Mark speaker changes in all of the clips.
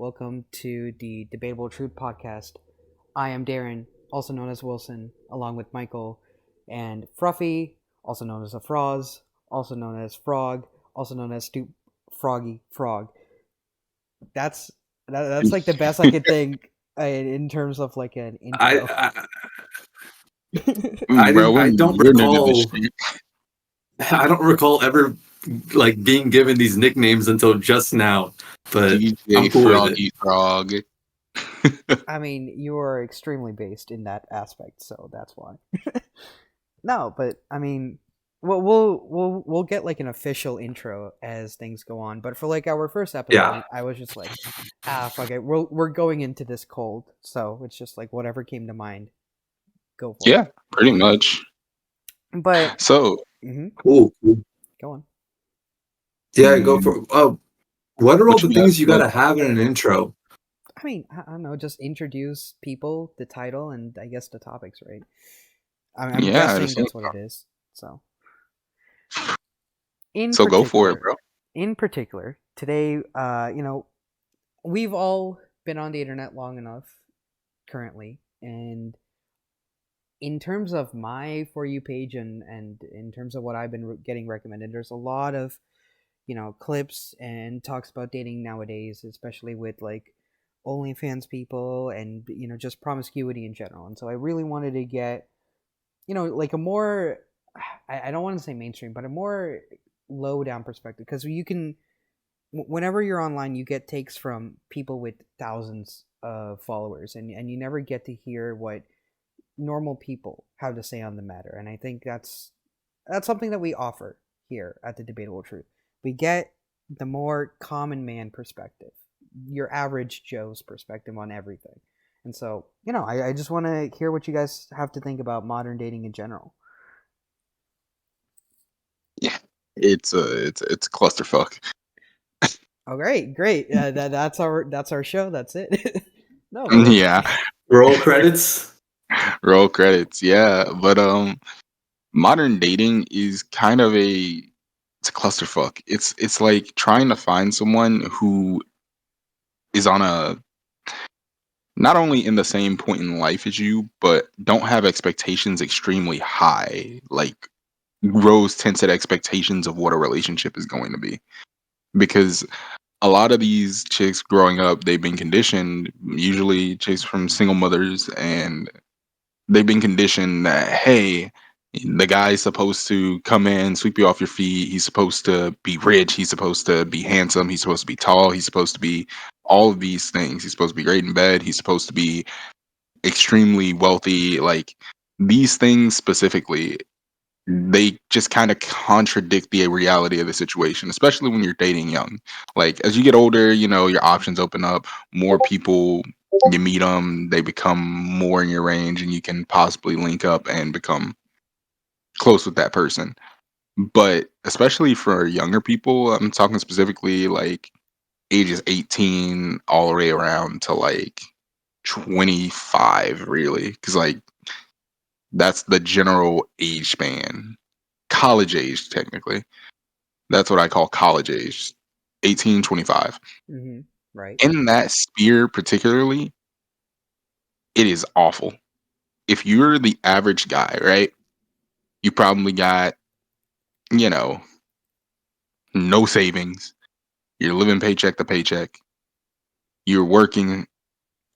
Speaker 1: Welcome to the Debatable Truth Podcast. I am Darren, also known as Wilson, along with Michael, and Fruffy, also known as a Froz, also known as Frog, also known as Froggy Frog. That's like the best I could think in terms of like an intro.
Speaker 2: I don't recall. I don't recall ever like being given these nicknames until just now. But I'm cool
Speaker 3: Froggy Frog.
Speaker 1: I mean, you are extremely based in that aspect, so that's why. No, but I mean, we'll get like an official intro as things go on. But for like our first episode, I was just like, fuck it, we're going into this cold, so it's just like whatever came to mind, go for it.
Speaker 3: Yeah, pretty much.
Speaker 1: But
Speaker 3: so,
Speaker 2: cool.
Speaker 1: Go on.
Speaker 2: Yeah, go for. What are all the things you gotta have in an intro?
Speaker 1: I mean, I don't know. Just introduce people, the title, and I guess the topics, right? I'm guessing that's what it is. So
Speaker 3: go for it, bro.
Speaker 1: In particular, today, we've all been on the internet long enough currently, and in terms of my For You page and in terms of what I've been getting recommended, there's a lot of, clips and talks about dating nowadays, especially with like OnlyFans people and, just promiscuity in general. And so I really wanted to get, like a more, I don't want to say mainstream, but a more low down perspective, because you can, whenever you're online, you get takes from people with thousands of followers, and you never get to hear what normal people have to say on the matter. And I think that's something that we offer here at the Debatable Truth. We get the more common man perspective, your average Joe's perspective on everything. And so, I just want to hear what you guys have to think about modern dating in general.
Speaker 3: Yeah, it's a clusterfuck.
Speaker 1: Oh, great. That's our show. That's it. No.
Speaker 3: Yeah.
Speaker 2: Roll credits.
Speaker 3: Roll credits. Yeah, but modern dating is kind of it's a clusterfuck. It's like trying to find someone who is on not only in the same point in life as you, but don't have expectations extremely high, like rose-tinted expectations of what a relationship is going to be. Because a lot of these chicks growing up, they've been conditioned, usually chicks from single mothers, and they've been conditioned that, hey, the guy's supposed to come in, sweep you off your feet. He's supposed to be rich. He's supposed to be handsome. He's supposed to be tall. He's supposed to be all of these things. He's supposed to be great in bed. He's supposed to be extremely wealthy. Like, these things specifically, they just kind of contradict the reality of the situation, especially when you're dating young. Like, as you get older, your options open up. More people, you meet them, they become more in your range, and you can possibly link up and become close with that person. But especially for younger people, I'm talking specifically like ages 18 all the way around to like 25, really, because like that's the general age span. College age, technically. That's what I call college age. 18, 25.
Speaker 1: Mm-hmm. Right.
Speaker 3: In that sphere particularly, it is awful. If you're the average guy, right? You probably got, no savings. You're living paycheck to paycheck. You're working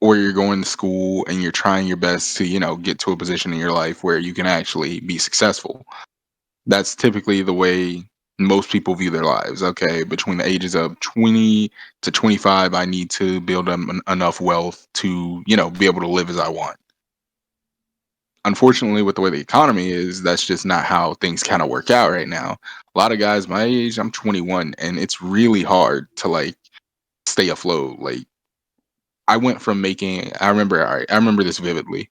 Speaker 3: or you're going to school and you're trying your best to, get to a position in your life where you can actually be successful. That's typically the way most people view their lives. Okay, between the ages of 20 to 25, I need to build up enough wealth to, be able to live as I want. Unfortunately, with the way the economy is, that's just not how things kind of work out right now. A lot of guys my age, I'm 21, and it's really hard to like stay afloat. Like, I went from I remember this vividly.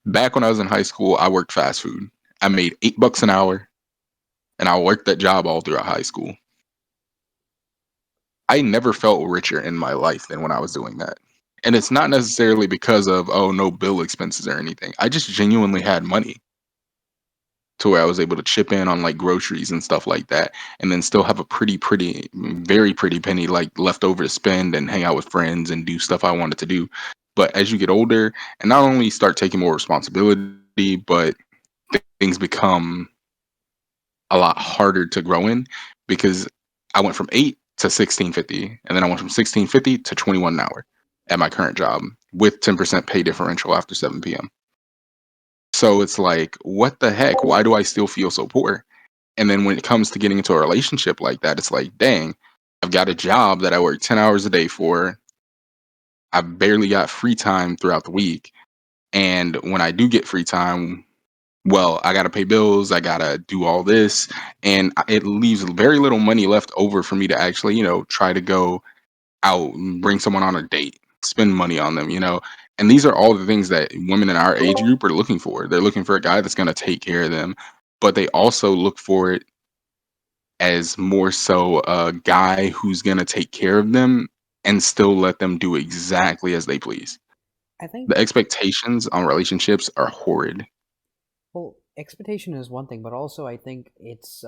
Speaker 3: Back when I was in high school, I worked fast food. I made $8 an hour, and I worked that job all throughout high school. I never felt richer in my life than when I was doing that. And it's not necessarily because of, no bill expenses or anything. I just genuinely had money to where I was able to chip in on like groceries and stuff like that, and then still have a very pretty penny like left over to spend and hang out with friends and do stuff I wanted to do. But as you get older and not only start taking more responsibility, but things become a lot harder to grow in, because I went from 8 to 16.50, and then I went from 16.50 to 21 an hour at my current job with 10% pay differential after 7 p.m. So it's like, what the heck? Why do I still feel so poor? And then when it comes to getting into a relationship like that, it's like, dang, I've got a job that I work 10 hours a day for. I've barely got free time throughout the week. And when I do get free time, well, I got to pay bills, I got to do all this, and it leaves very little money left over for me to actually, try to go out and bring someone on a date, spend money on them, And these are all the things that women in our age group are looking for. They're looking for a guy that's going to take care of them, but they also look for it as more so a guy who's going to take care of them and still let them do exactly as they please.
Speaker 1: I think,
Speaker 3: The expectations on relationships are horrid.
Speaker 1: well, expectation is one thing, but also I think it's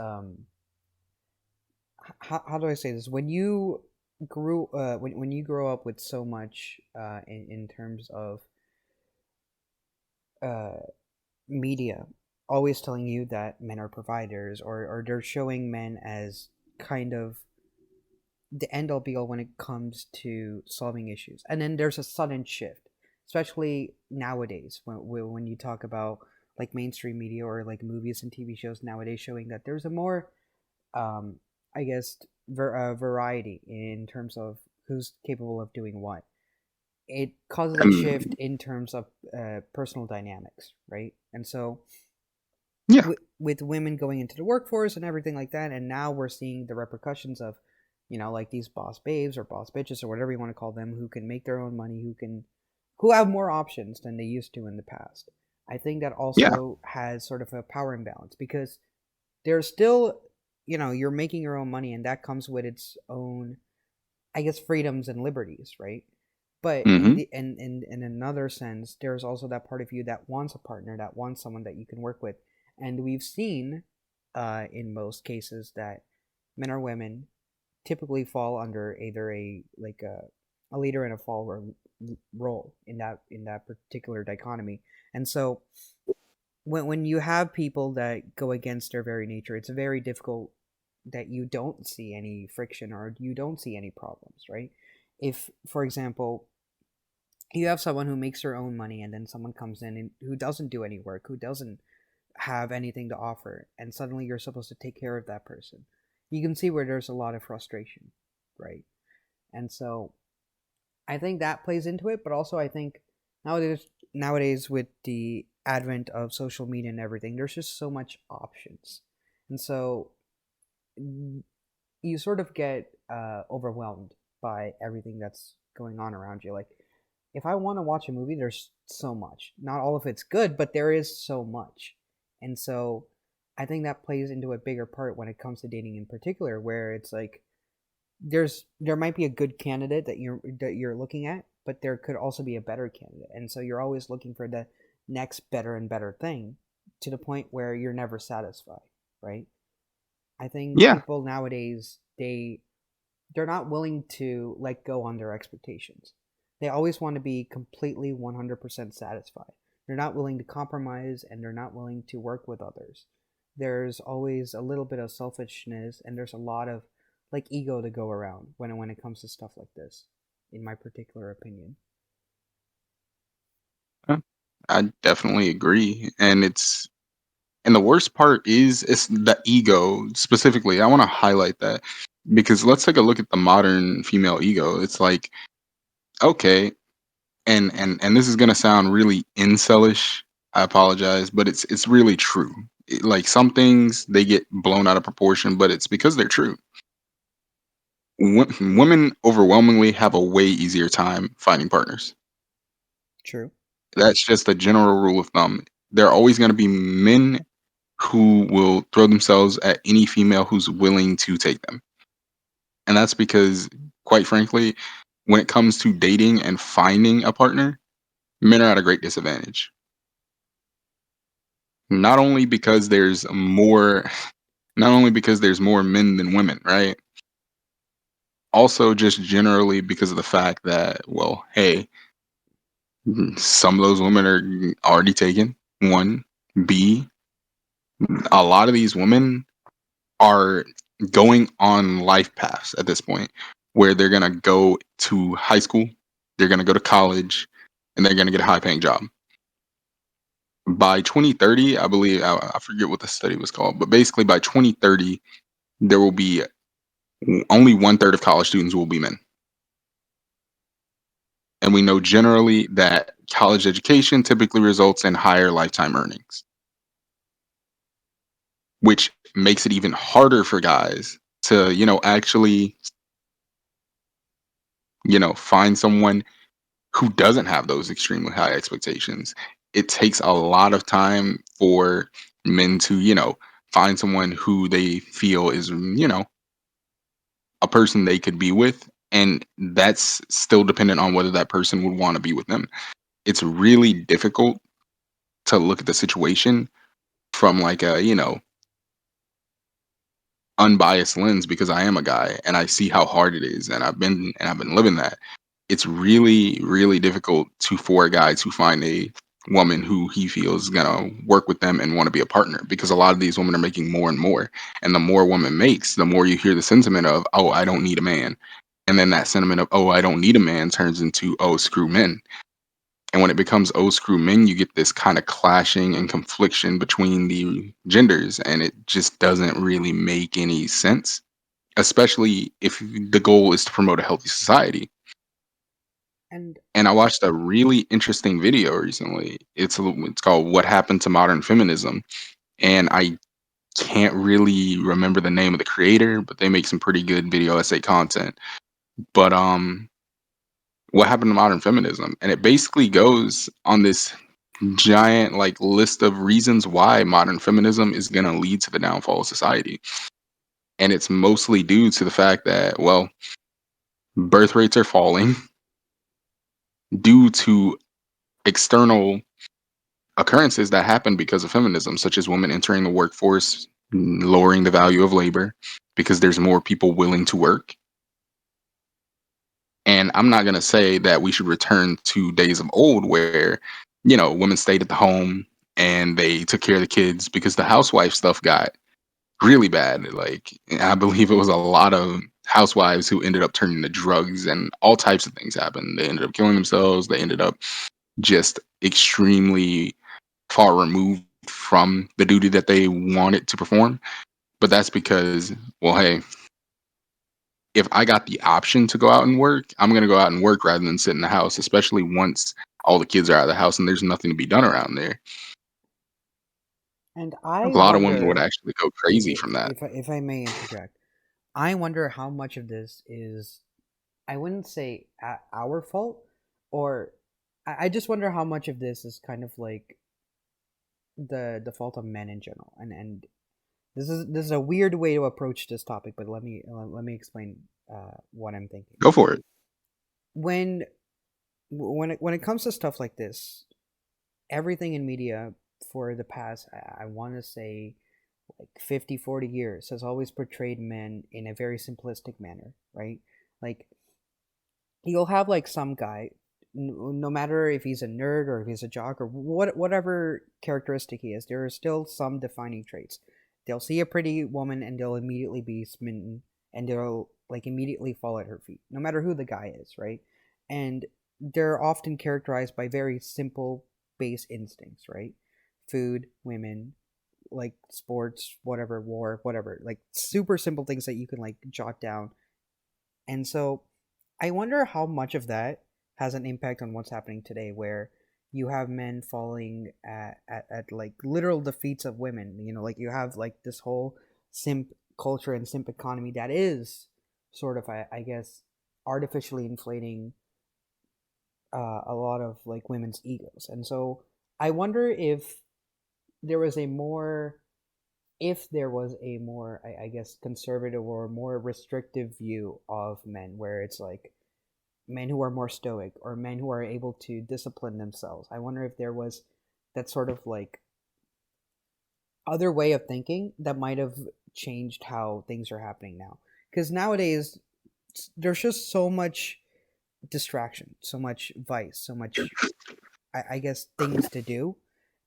Speaker 1: how do I say this? When you when you grow up with so much in terms of uh media always telling you that men are providers, or they're showing men as kind of the end all be all when it comes to solving issues, and then there's a sudden shift, especially nowadays when you talk about like mainstream media or like movies and TV shows nowadays showing that there's a more um I guess variety in terms of who's capable of doing what. It causes a
Speaker 3: And
Speaker 1: shift in terms of personal dynamics, right? And so
Speaker 3: yeah,
Speaker 1: with women going into the workforce and everything like that, and now we're seeing the repercussions of, like these boss babes or boss bitches or whatever you want to call them, who can make their own money, who have more options than they used to in the past. I think that
Speaker 3: yeah,
Speaker 1: also has sort of a power imbalance, because there's still, you're making your own money, and that comes with its own, I guess, freedoms and liberties, right? But
Speaker 3: hmm
Speaker 1: in another sense, there's also that part of you that wants a partner, that wants someone that you can work with. And we've seen in most cases that men or women typically fall under either a leader and a follower role in that particular dichotomy. And so when you have people that go against their very nature, it's very difficult that you don't see any friction or you don't see any problems, right? If, for example, you have someone who makes their own money, and then someone comes in and who doesn't do any work, who doesn't have anything to offer, and suddenly you're supposed to take care of that person, you can see where there's a lot of frustration, right? And so I think that plays into it, but also I think nowadays with the advent of social media and everything, there's just so much options, and so you sort of get overwhelmed by everything that's going on around you. Like, if I want to watch a movie, there's so much. Not all of it's good, but there is so much. And so I think that plays into a bigger part when it comes to dating in particular, where it's like there might be a good candidate that you're looking at, but there could also be a better candidate. And so you're always looking for the next better and better thing, to the point where you're never satisfied, right? I think
Speaker 3: yeah.
Speaker 1: people nowadays, they're not willing to let go on their expectations. They always want to be completely 100% satisfied. They're not willing to compromise, and they're not willing to work with others. There's always a little bit of selfishness, and there's a lot of like ego to go around when it comes to stuff like this, in my particular opinion.
Speaker 3: Uh, I definitely agree, and the worst part is it's the ego specifically. I want to highlight that, because let's take a look at the modern female ego. It's like, okay, and this is gonna sound really incelish. I apologize, but it's really true. Like, some things they get blown out of proportion, but it's because they're true. Women overwhelmingly have a way easier time finding partners.
Speaker 1: True.
Speaker 3: That's just a general rule of thumb. There are always going to be men who will throw themselves at any female who's willing to take them. And that's because, quite frankly, when it comes to dating and finding a partner, men are at a great disadvantage. Not only because there's more men than women, right? Also just generally because of the fact that, well, hey, some of those women are already taken. One, B, a lot of these women are going on life paths at this point where they're going to go to high school, they're going to go to college, and they're going to get a high paying job. By 2030, I believe, I forget what the study was called, but basically by 2030, there will be only 1/3 of college students will be men. And we know generally that college education typically results in higher lifetime earnings, which makes it even harder for guys to, actually, find someone who doesn't have those extremely high expectations. It takes a lot of time for men to, find someone who they feel is, a person they could be with. And that's still dependent on whether that person would want to be with them. It's really difficult to look at the situation from like a, unbiased lens because I am a guy and I see how hard it is and I've been living that. It's really, really difficult for a guy to find a woman who he feels is gonna work with them and want to be a partner because a lot of these women are making more and more. And the more a woman makes, the more you hear the sentiment of, oh, I don't need a man. And then that sentiment of, oh, I don't need a man turns into, oh, screw men. And when it becomes, oh, screw men, you get this kind of clashing and confliction between the genders. And it just doesn't really make any sense, especially if the goal is to promote a healthy society.
Speaker 1: And
Speaker 3: And I watched a really interesting video recently. It's called "What Happened to Modern Feminism," and I can't really remember the name of the creator, but they make some pretty good video essay content. But what happened to modern feminism? And it basically goes on this giant like list of reasons why modern feminism is going to lead to the downfall of society. And it's mostly due to the fact that, well, birth rates are falling due to external occurrences that happen because of feminism, such as women entering the workforce, lowering the value of labor because there's more people willing to work. And I'm not going to say that we should return to days of old where, women stayed at the home and they took care of the kids because the housewife stuff got really bad. Like, I believe it was a lot of housewives who ended up turning to drugs and all types of things happened. They ended up killing themselves. They ended up just extremely far removed from the duty that they wanted to perform. But that's because, well, hey, if I got the option to go out and work, I'm going to go out and work rather than sit in the house, especially once all the kids are out of the house and there's nothing to be done around there.
Speaker 1: I
Speaker 3: A lot of women would
Speaker 1: wonder
Speaker 3: actually go crazy from that.
Speaker 1: if I may interject. I wonder how much of this is, I wouldn't say our fault, or I just wonder how much of this is kind of like the fault of men in general. And this is a weird way to approach this topic, but let me explain what I'm thinking.
Speaker 3: Go for it.
Speaker 1: When it comes to stuff like this, everything in media for the past, I want to say, like 50-40 years has always portrayed men in a very simplistic manner, right? Like, you'll have like some guy, no matter if he's a nerd or if he's a jock or whatever characteristic he is, there are still some defining traits. They'll see a pretty woman and they'll immediately be smitten, and they'll like immediately fall at her feet, no matter who the guy is, right? And they're often characterized by very simple base instincts, right? Food, women, like sports, whatever, war, whatever, like super simple things that you can like jot down. And so I wonder how much of that has an impact on what's happening today, where you have men falling at like literal defeats of women. Like you have like this whole simp culture and simp economy that is sort of, I guess, artificially inflating a lot of like women's egos. And so I wonder there was a more if there was a more, I guess, conservative or more restrictive view of men, where it's like men who are more stoic or men who are able to discipline themselves. I wonder if there was that sort of like other way of thinking that might have changed how things are happening now. Because nowadays, there's just so much distraction, so much vice, so much, I guess, things to do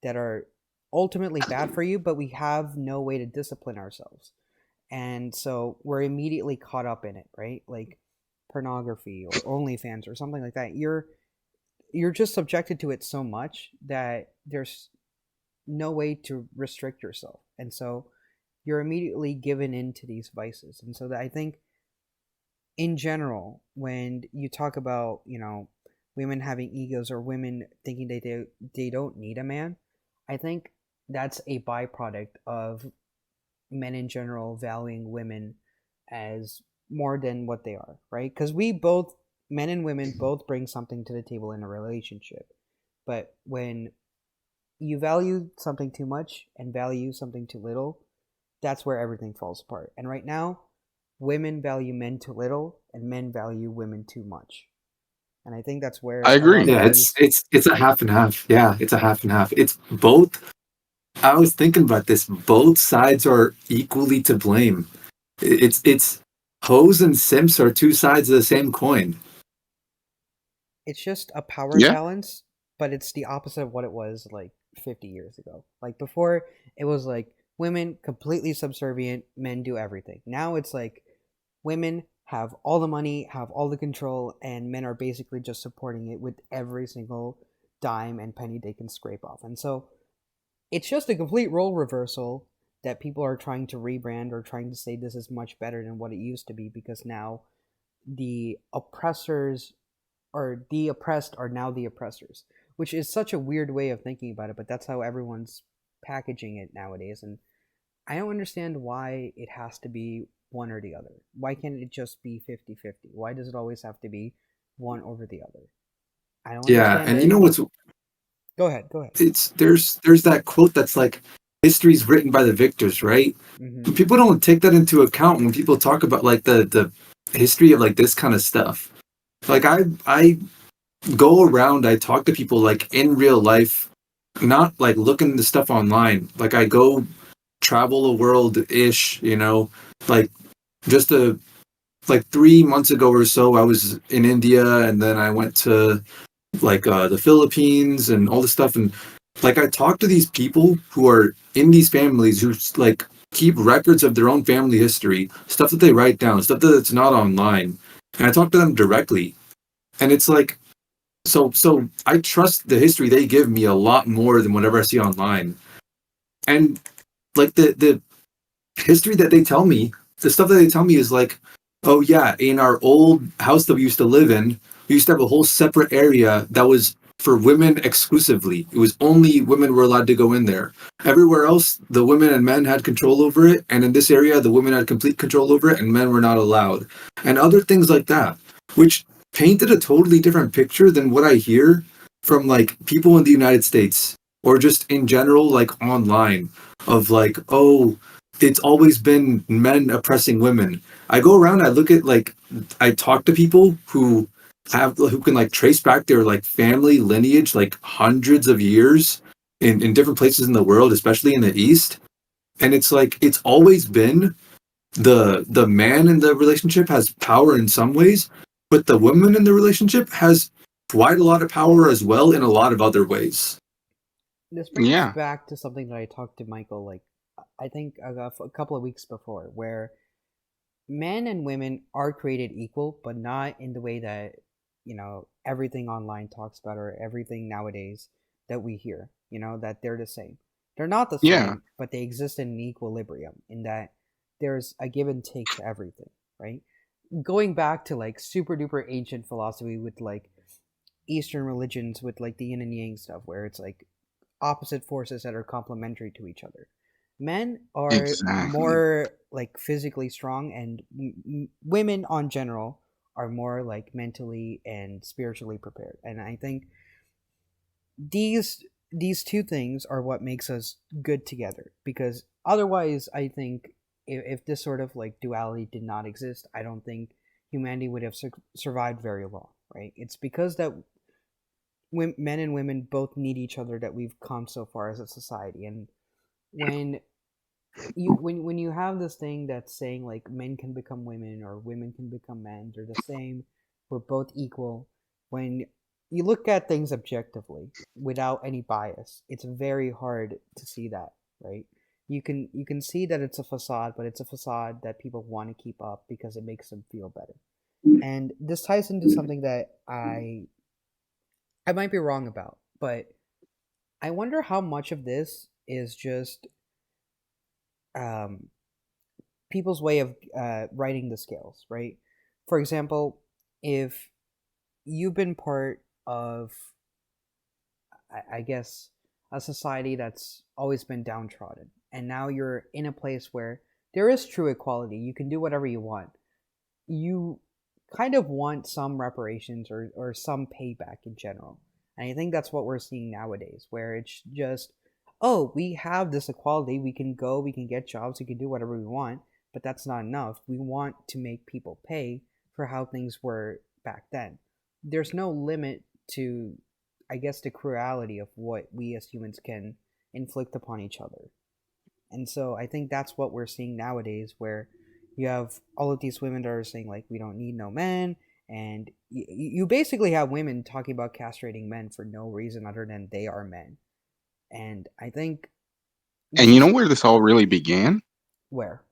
Speaker 1: that are ultimately bad for you, but we have no way to discipline ourselves. And so we're immediately caught up in it, right? Like pornography or OnlyFans or something like that. You're just subjected to it so much that there's no way to restrict yourself. And so you're immediately given into these vices. And so that I think in general, when you talk about, women having egos or women thinking they don't need a man, I think that's a byproduct of men in general valuing women as more than what they are, right? Because men and women both bring something to the table in a relationship. But when you value something too much and value something too little, that's where everything falls apart. And right now, women value men too little and men value women too much. And I think that's where
Speaker 3: I
Speaker 1: a lot
Speaker 3: agree.
Speaker 1: of
Speaker 2: Yeah,
Speaker 1: these.
Speaker 2: it's a half and half. Yeah, it's a half and half. It's both. I was thinking about this. Both sides are equally to blame. It's hoes and simps are two sides of the same coin.
Speaker 1: It's just a power
Speaker 3: Yeah.
Speaker 1: imbalance, but it's the opposite of what it was like 50 years ago. Like before, it was like women completely subservient, men do everything. Now it's like women have all the money, have all the control, and men are basically just supporting it with every single dime and penny they can scrape off. And so it's just a complete role reversal that people are trying to rebrand or trying to say this is much better than what it used to be, because now the oppressors or the oppressed are now the oppressors, which is such a weird way of thinking about it, but that's how everyone's packaging it nowadays. And I don't understand why it has to be one or the other. Why can't it just be 50-50? Why does it always have to be one over the other? I don't
Speaker 2: Yeah,
Speaker 1: understand
Speaker 2: and you
Speaker 1: it.
Speaker 2: know what's
Speaker 1: Go ahead.
Speaker 2: it's there's that quote that's like history's written by the victors, right?
Speaker 1: Mm-hmm.
Speaker 2: People don't take that into account when people talk about like the history of like this kind of stuff. Like I go around, I talk to people like in real life, not like looking the stuff online. Like I go travel the world ish, like just a like 3 months ago or so, I was in India, and then I went to like the Philippines and all this stuff, and like I talk to these people who are in these families who like keep records of their own family history, stuff that they write down, stuff that's not online, and I talk to them directly, and it's like so I trust the history they give me a lot more than whatever I see online, and like the history that they tell me, the stuff that they tell me is like, oh yeah, in our old house that we used to live in, we used to have a whole separate area that was for women exclusively. It was only women were allowed to go in there. Everywhere else, the women and men had control over it, and in this area, the women had complete control over it, and men were not allowed. And other things like that, which painted a totally different picture than what I hear from like people in the United States or just in general, like online, of like, oh, it's always been men oppressing women. I go around, I look at like, I talk to people who can like trace back their like family lineage like hundreds of years in different places in the world, especially in the East. And it's like it's always been the man in the relationship has power in some ways, but the woman in the relationship has quite a lot of power as well in a lot of other ways.
Speaker 1: This brings
Speaker 3: Yeah.
Speaker 1: back to something that I talked to Michael, like, I think a couple of weeks before, where men and women are created equal, but not in the way that, everything online talks about or everything nowadays that we hear, that they're the same. They're not the
Speaker 3: Yeah.
Speaker 1: same, but they exist in an equilibrium in that there's a give and take to everything, right? Going back to like super duper ancient philosophy with like Eastern religions with like the yin and yang stuff, where it's like opposite forces that are complementary to each other. Men are
Speaker 3: Exactly.
Speaker 1: more like physically strong, and women on general are more like mentally and spiritually prepared. And I think these two things are what makes us good together, because otherwise I think if this sort of like duality did not exist, I don't think humanity would have survived very long, right? It's because that men and women both need each other that we've come so far as a society. And when when you have this thing that's saying like men can become women or women can become men, they're the same, we're both equal. When you look at things objectively without any bias, it's very hard to see that, right? You can see that it's a facade, but it's a facade that people want to keep up because it makes them feel better. And this ties into something that I might be wrong about, but I wonder how much of this is just um, people's way of writing the scales, right? For example, if you've been part of, I guess, a society that's always been downtrodden, and now you're in a place where there is true equality, you can do whatever you want. You kind of want some reparations or some payback in general. And I think that's what we're seeing nowadays, where it's just, oh, we have this equality, we can go, we can get jobs, we can do whatever we want, but that's not enough. We want to make people pay for how things were back then. There's no limit to, I guess, the cruelty of what we as humans can inflict upon each other. And so I think that's what we're seeing nowadays, where you have all of these women that are saying like we don't need no men, and you basically have women talking about castrating men for no reason other than they are men. And I think
Speaker 3: And
Speaker 1: this
Speaker 3: you know
Speaker 1: is
Speaker 3: where this all really began?
Speaker 1: where.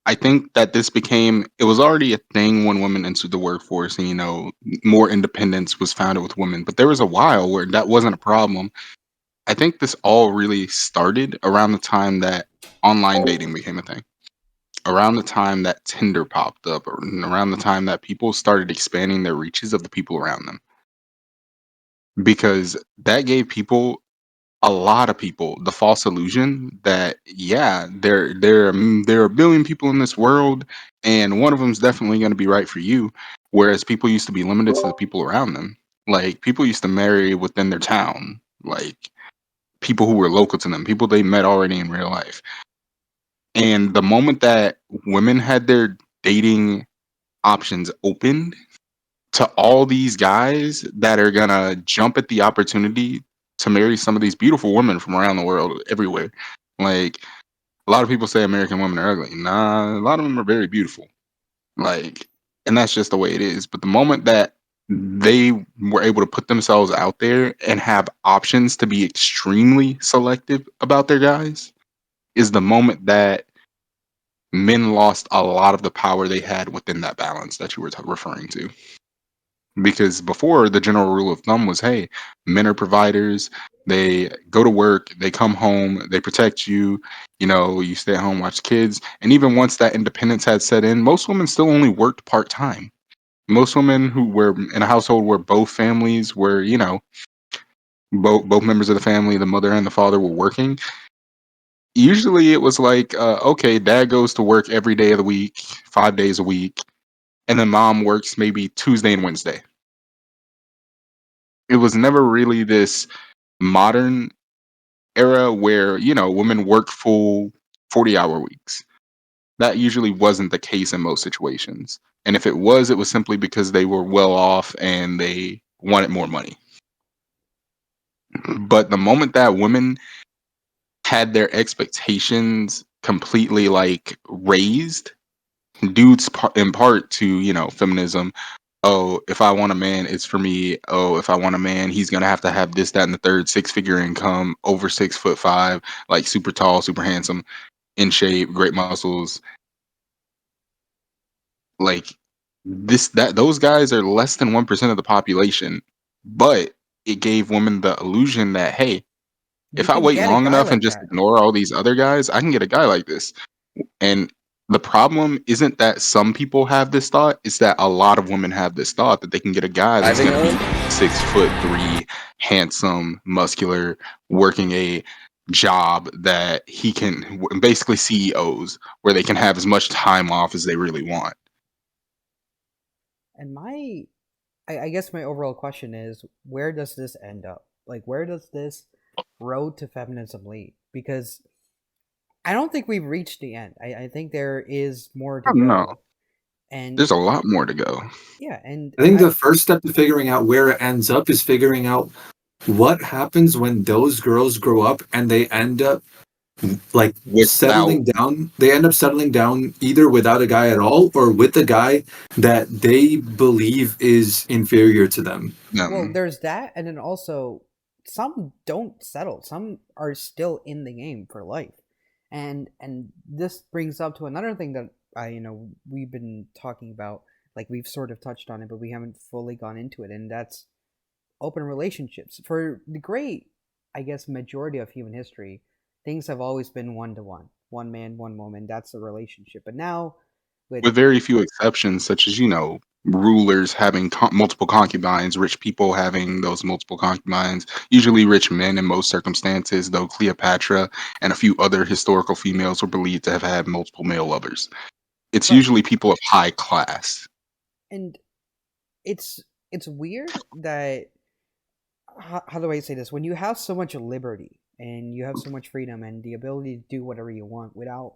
Speaker 3: I think that this became, it was already a thing when women entered the workforce and, more independence was founded with women. But there was a while where that wasn't a problem. I think this all really started around the time that online dating became a thing, around the time that Tinder popped up, or around the time that people started expanding their reaches of the people around them. Because that gave people, a lot of people, the false illusion that, yeah, there are a billion people in this world, and one of them is definitely going to be right for you. Whereas people used to be limited to the people around them. Like, people used to marry within their town, like people who were local to them, people they met already in real life. And the moment that women had their dating options opened to all these guys that are gonna jump at the opportunity to marry some of these beautiful women from around the world everywhere. Like, a lot of people say American women are ugly. Nah, a lot of them are very beautiful. Like, and that's just the way it is. But the moment that they were able to put themselves out there and have options to be extremely selective about their guys is the moment that men lost a lot of the power they had within that balance that you were referring to. Because before, the general rule of thumb was, hey, men are providers, they go to work, they come home, they protect you, you stay at home, watch kids. And even once that independence had set in, most women still only worked part-time. Most women who were in a household where both families were, both members of the family, the mother and the father, were working, usually it was like, okay, dad goes to work every day of the week, 5 days a week, and then mom works maybe Tuesday and Wednesday. It was never really this modern era where, women work full 40-hour weeks. That usually wasn't the case in most situations. And if it was simply because they were well off and they wanted more money. But the moment that women had their expectations completely like raised, in part to, feminism. Oh, if I want a man, it's for me. Oh, if I want a man, he's gonna have to have this, that, and the third, 6-figure income, over 6'5", like super tall, super handsome, in shape, great muscles. Like, those guys are less than 1% of the population, but it gave women the illusion that, hey,
Speaker 1: You
Speaker 3: if I
Speaker 1: can
Speaker 3: wait
Speaker 1: get a
Speaker 3: long
Speaker 1: guy
Speaker 3: enough and
Speaker 1: like
Speaker 3: just
Speaker 1: that.
Speaker 3: ignore all these other guys, I can get a guy like this. And the problem isn't that some people have this thought, it's that a lot of women have this thought that they can get a guy that's
Speaker 2: Driving
Speaker 3: going to be
Speaker 2: up.
Speaker 3: 6'3", handsome, muscular, working a job that he can basically CEOs, where they can have as much time off as they really want.
Speaker 1: And I guess my overall question is, where does this end up? Like, where does this road to feminism lead? Because I don't think we've reached the end. I think there is more
Speaker 3: I
Speaker 1: to
Speaker 3: don't know.
Speaker 1: go. And
Speaker 3: There's a lot more to go.
Speaker 1: yeah, and
Speaker 2: I think the first step to figuring out where it ends up is figuring out what happens when those girls grow up and they end up like
Speaker 3: without
Speaker 2: settling down. They end up settling down either without a guy at all or with a guy that they believe is inferior to them.
Speaker 1: Well,
Speaker 3: them.
Speaker 1: there's that, and then also some don't settle. Some are still in the game for life, and this brings up to another thing that we've been talking about. Like we've sort of touched on it, but we haven't fully gone into it, and that's open relationships. For the great, I guess, majority of human history, things have always been one to one man, one woman. That's the relationship. But now, with
Speaker 3: With very few exceptions, such as rulers having multiple concubines, rich people having those multiple concubines, usually rich men in most circumstances, though Cleopatra and a few other historical females were believed to have had multiple male lovers. It's
Speaker 1: right,
Speaker 3: usually people of high class.
Speaker 1: and it's weird that how do I say this? When you have so much liberty and you have so much freedom and the ability to do whatever you want without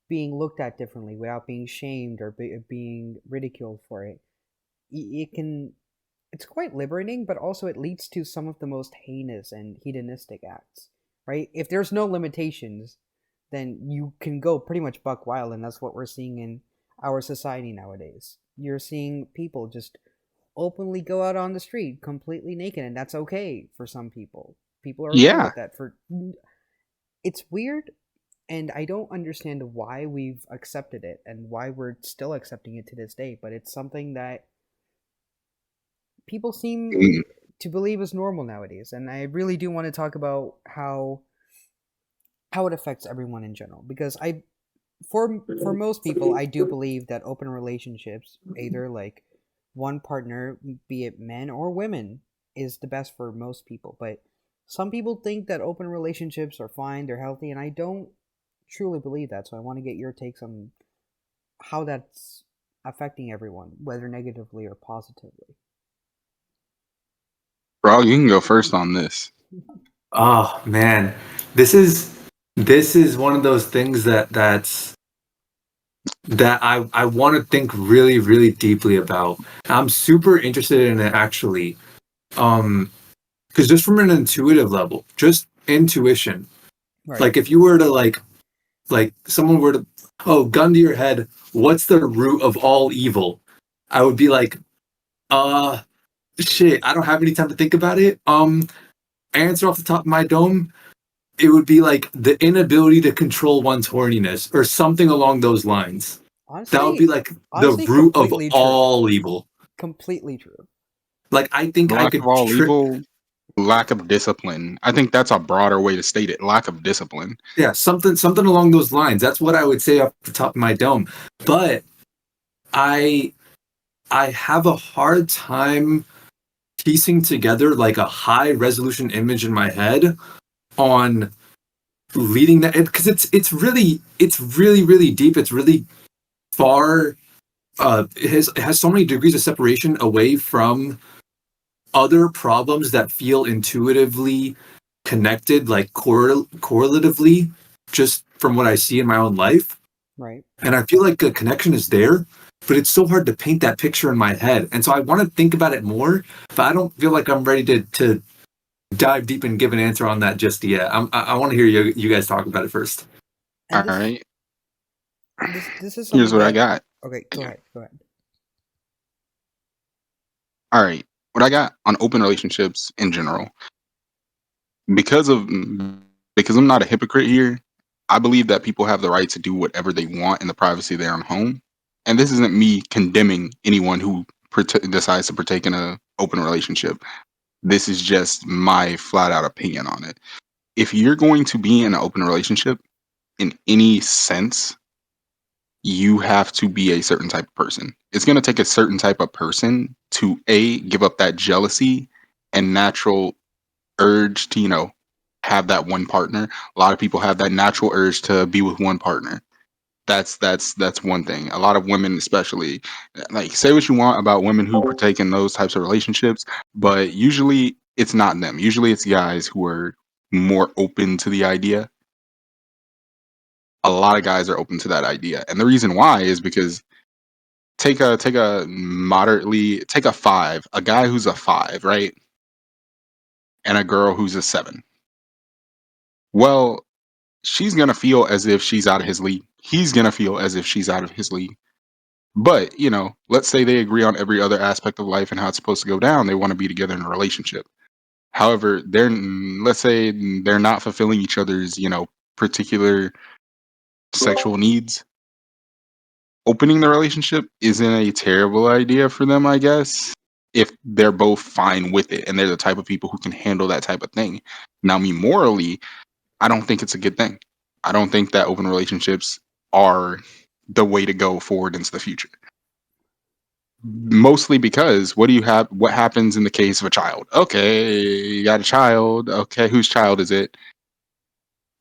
Speaker 1: being looked at differently, without being shamed or being ridiculed for it, it can it's quite liberating, but also it leads to some of the most heinous and hedonistic acts. Right? If there's no limitations, then you can go pretty much buck wild, and that's what we're seeing in our society nowadays. You're seeing people just openly go out on the street completely naked, and that's okay for some people. People are okay
Speaker 3: Yeah.
Speaker 1: with that. It's weird, and I don't understand why we've accepted it and why we're still accepting it to this day, but it's something that people seem
Speaker 3: Mm.
Speaker 1: to believe is normal nowadays. And I really do want to talk about how it affects everyone in general, because for most people, I do believe that open relationships, either like one partner, be it men or women, is the best for most people. But some people think that open relationships are fine, they're healthy, and I don't truly believe that. So I want to get your takes on how that's affecting everyone, whether negatively or positively.
Speaker 3: Bro, you can go first on this.
Speaker 2: Oh man, this is one of those things that I want to think really really deeply about. I'm super interested in it actually. Because just from an intuitive level, just intuition.
Speaker 1: Right.
Speaker 2: Like if you were to like someone were to gun to your head, what's the root of all evil? I would be like, uh shit, I don't have any time to think about it. Answer off the top of my dome, it would be like the inability to control one's horniness or something along those lines. That would be
Speaker 1: Honestly,
Speaker 2: like the
Speaker 1: honestly,
Speaker 2: root of
Speaker 1: completely true.
Speaker 2: all evil.
Speaker 1: Completely true.
Speaker 2: Like I think I
Speaker 3: Lack of
Speaker 2: could
Speaker 3: all evil, lack of discipline. I think that's a broader way to state it. Lack of discipline.
Speaker 2: yeah, something along those lines. That's what I would say off the top of my dome. But I I have a hard time piecing together like a high resolution image in my head on leading that, because it's really really deep. It's really far. It has so many degrees of separation away from other problems that feel intuitively connected, like correlatively, just from what I see in my own life.
Speaker 1: Right.
Speaker 2: And I feel like the connection is there, but it's so hard to paint that picture in my head. And so I want to think about it more, but I don't feel like I'm ready to dive deep and give an answer on that just yet. I want to hear you guys talk about it first.
Speaker 1: And
Speaker 3: All right.
Speaker 1: this is
Speaker 3: Here's
Speaker 1: something
Speaker 3: what I
Speaker 1: that
Speaker 3: got.
Speaker 1: okay, go ahead. Go ahead.
Speaker 3: All right. What I got on open relationships in general, because of because I'm not a hypocrite here, I believe that people have the right to do whatever they want in the privacy of their own home. And this isn't me condemning anyone who decides to partake in a open relationship. This is just my flat out opinion on it. If you're going to be in an open relationship in any sense, you have to be a certain type of person. It's going to take a certain type of person to give up that jealousy and natural urge to, have that one partner. A lot of people have that natural urge to be with one partner. That's one thing. A lot of women, especially, like, say what you want about women who partake in those types of relationships, but usually it's not them. Usually it's guys who are more open to the idea. A lot of guys are open to that idea, and the reason why is because take a 5, a guy who's a 5, right, and a girl who's a 7. Well, she's gonna feel as if she's out of his league. He's gonna feel as if she's out of his league. But, let's say they agree on every other aspect of life and how it's supposed to go down. They want to be together in a relationship. However, let's say they're not fulfilling each other's, particular sexual needs. Opening the relationship isn't a terrible idea for them, I guess, if they're both fine with it and they're the type of people who can handle that type of thing. Now, me morally, I don't think it's a good thing. I don't think that open relationships are the way to go forward into the future. Mostly because what happens in the case of a child? Okay, you got a child. Okay, whose child is it?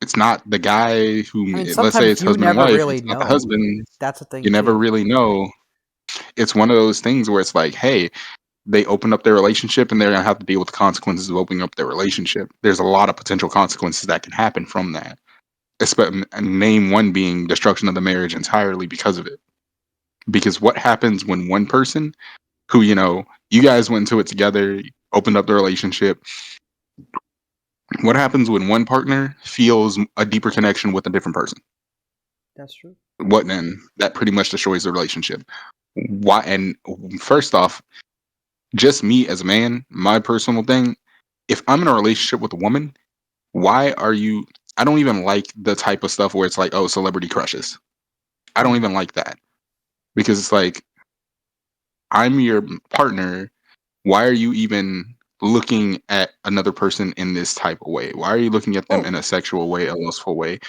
Speaker 3: It's not the guy who,
Speaker 1: I mean,
Speaker 3: let's say
Speaker 1: sometimes
Speaker 3: it's
Speaker 1: you
Speaker 3: husband and
Speaker 1: never
Speaker 3: wife.
Speaker 1: really
Speaker 3: It's not the
Speaker 1: know.
Speaker 3: husband.
Speaker 1: That's the thing
Speaker 3: You never
Speaker 1: too.
Speaker 3: really know. It's one of those things where it's like, hey, they open up their relationship and they're going to have to deal with the consequences of opening up their relationship. There's a lot of potential consequences that can happen from that. Name one being destruction of the marriage entirely because of it. Because what happens when one person who, you guys went into it together, opened up the relationship. What happens when one partner feels a deeper connection with a different person?
Speaker 1: That's true.
Speaker 3: What then? That pretty much destroys the relationship. Why? And first off, just me as a man, my personal thing, if I'm in a relationship with a woman, why are you? I don't even like the type of stuff where it's like, oh, celebrity crushes. I don't even like that because it's like, I'm your partner. Why are you even looking at another person in this type of way? Why are you looking at them in a sexual way, a lustful way?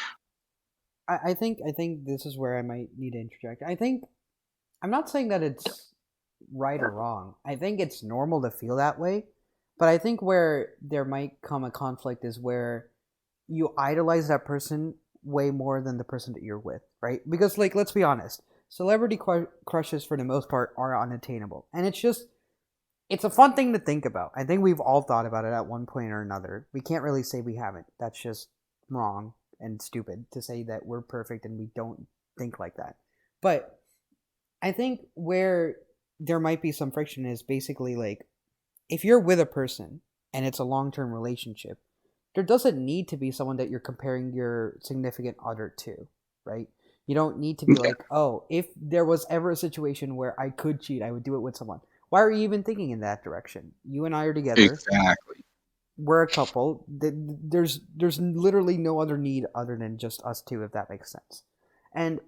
Speaker 1: I think this is where I might need to interject. I'm not saying that it's right or wrong. I think it's normal to feel that way, but I think where there might come a conflict is where you idolize that person way more than the person that you're with, right? Because, like, let's be honest, celebrity crushes for the most part are unattainable, and it's a fun thing to think about. I think we've all thought about it at one point or another. We can't really say we haven't. That's just wrong and stupid to say that we're perfect and we don't think like that. But I think where there might be some friction is basically like if you're with a person and it's a long term relationship, there doesn't need to be someone that you're comparing your significant other to, right? You don't need to be
Speaker 3: Yeah,
Speaker 1: like, oh, if there was ever a situation where I could cheat, I would do it with someone. Why are you even thinking in that direction? You and I are together.
Speaker 3: exactly.
Speaker 1: We're a couple. There's literally no other need other than just us two, if that makes sense. And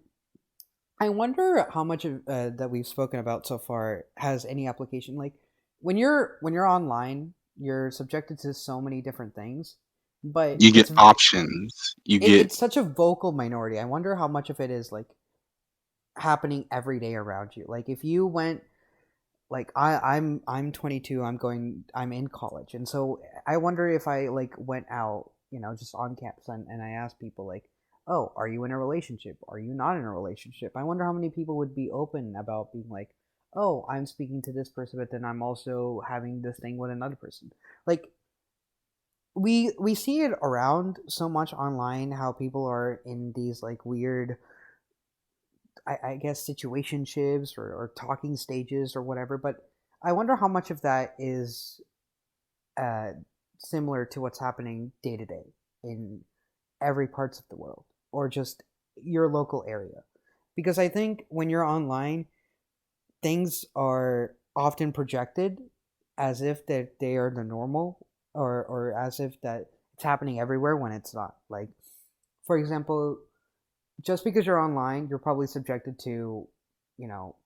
Speaker 1: I wonder how much of that we've spoken about so far has any application. Like when you're online, you're subjected to so many different things, but
Speaker 3: You get options. You get
Speaker 1: it's such a vocal minority. I wonder how much of it is like happening every day around you. Like if you went like I'm 22, I'm in college, and so I wonder if I like went out, just on campus and I asked people like, oh, are you in a relationship, are you not in a relationship? I wonder how many people would be open about being like, oh, I'm speaking to this person, but then I'm also having this thing with another person. Like we see it around so much online, how people are in these like weird, I guess, situationships or talking stages or whatever. But I wonder how much of that is uh, similar to what's happening day to day in every parts of the world or just your local area. Because I think when you're online, things are often projected as if that they are the normal, or as if that it's happening everywhere when it's not. Like, for example, just because you're online, you're probably subjected to,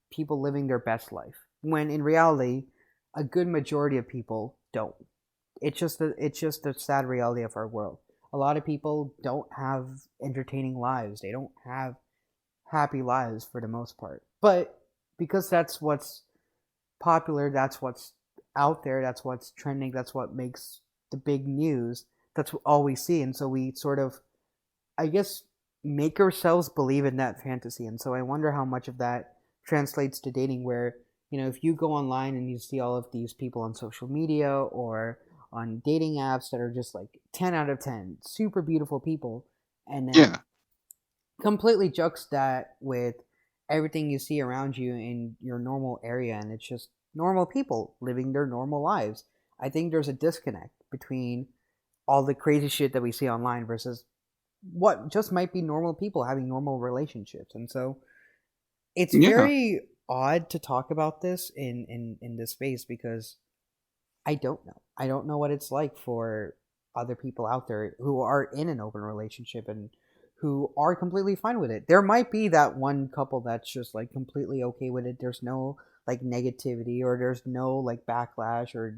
Speaker 1: people living their best life. When in reality, a good majority of people don't. It's just the sad reality of our world. A lot of people don't have entertaining lives. They don't have happy lives for the most part. But because that's what's popular, that's what's out there, that's what's trending, that's what makes the big news. That's all we see, and so we sort of, I guess, make ourselves believe in that fantasy. And so I wonder how much of that translates to dating, where, if you go online and you see all of these people on social media or on dating apps that are just like 10 out of 10, super beautiful people, and then
Speaker 3: yeah.
Speaker 1: completely juxtapose that with everything you see around you in your normal area, and it's just normal people living their normal lives. I think there's a disconnect between all the crazy shit that we see online versus what just might be normal people having normal relationships. And so it's
Speaker 3: Yeah.
Speaker 1: very odd to talk about this in this space, because I don't know. I don't know what it's like for other people out there who are in an open relationship and who are completely fine with it. There might be that one couple that's just like completely okay with it. There's no like negativity, or there's no like backlash, or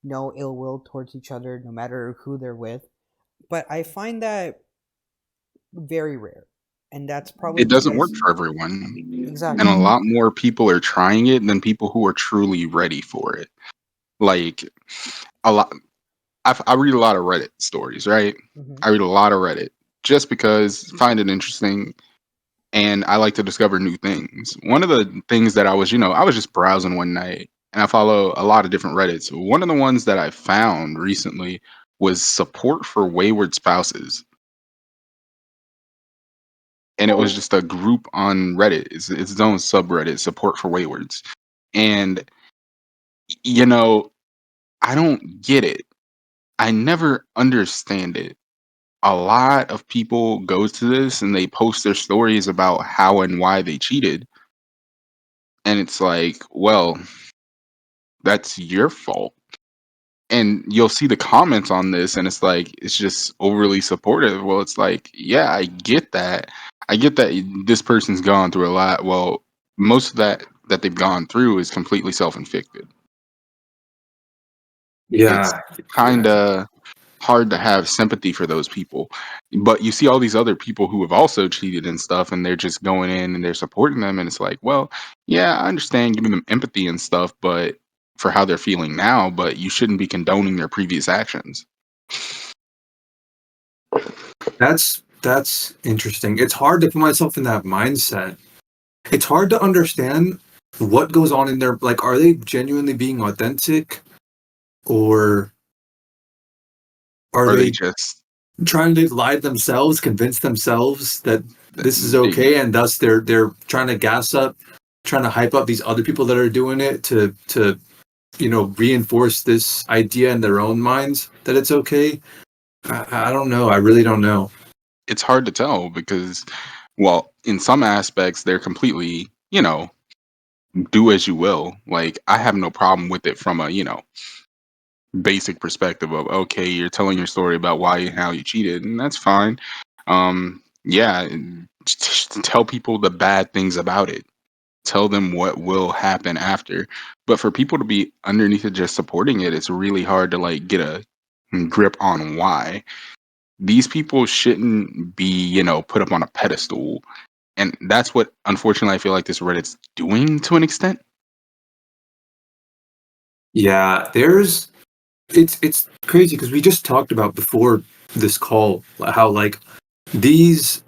Speaker 1: no ill will towards each other, no matter who they're with. But I find that very rare. And that's probably
Speaker 3: It doesn't work
Speaker 1: because
Speaker 3: for everyone. And
Speaker 1: exactly.
Speaker 3: a lot more people are trying it than people who are truly ready for it. Like a lot, I read a lot of Reddit stories, right?
Speaker 1: Hmm.
Speaker 3: I read a lot of Reddit just because I find it interesting and I like to discover new things. One of the things that I was just browsing one night and I follow a lot of different Reddits. One of the ones that I found recently was support for wayward spouses. And it was just a group on Reddit. It's its own subreddit, support for waywards. And you know, I don't get it. I never understand it. A lot of people go to this and they post their stories about how and why they cheated. And it's like, well, that's your fault. And you'll see the comments on this and it's like it's just overly supportive. Well, it's like, yeah, I get that. I get that this person's gone through a lot. Well, most of that they've gone through is completely self-inflicted. It's
Speaker 2: Yeah,
Speaker 3: kind
Speaker 2: yeah.
Speaker 3: of hard to have sympathy for those people. But you see all these other people who have also cheated and stuff, and they're just going in and they're supporting them. And it's like, well, yeah, I understand giving them empathy and stuff, but for how they're feeling now, but you shouldn't be condoning their previous actions.
Speaker 2: That's interesting. It's hard to put myself in that mindset. It's hard to understand what goes on in there. Like, are they genuinely being authentic, or are
Speaker 3: Or they
Speaker 2: they
Speaker 3: just,
Speaker 2: trying to lie to themselves, convince themselves that this is
Speaker 3: they,
Speaker 2: okay, and thus they're trying to gas up, trying to hype up these other people that are doing it to reinforce this idea in their own minds that it's okay. I don't know. I really don't know.
Speaker 3: it's hard to tell because, well, in some aspects, they're completely, do as you will. Like, I have no problem with it from a, basic perspective of, okay, you're telling your story about why and how you cheated, and that's fine. Yeah, and tell people the bad things about it. Tell them what will happen after. But for people to be underneath it just supporting it, it's really hard to like get a grip on why. These people shouldn't be, put up on a pedestal. And that's what unfortunately I feel like this Reddit's doing to an extent.
Speaker 2: Yeah, it's crazy because we just talked about before this call how like these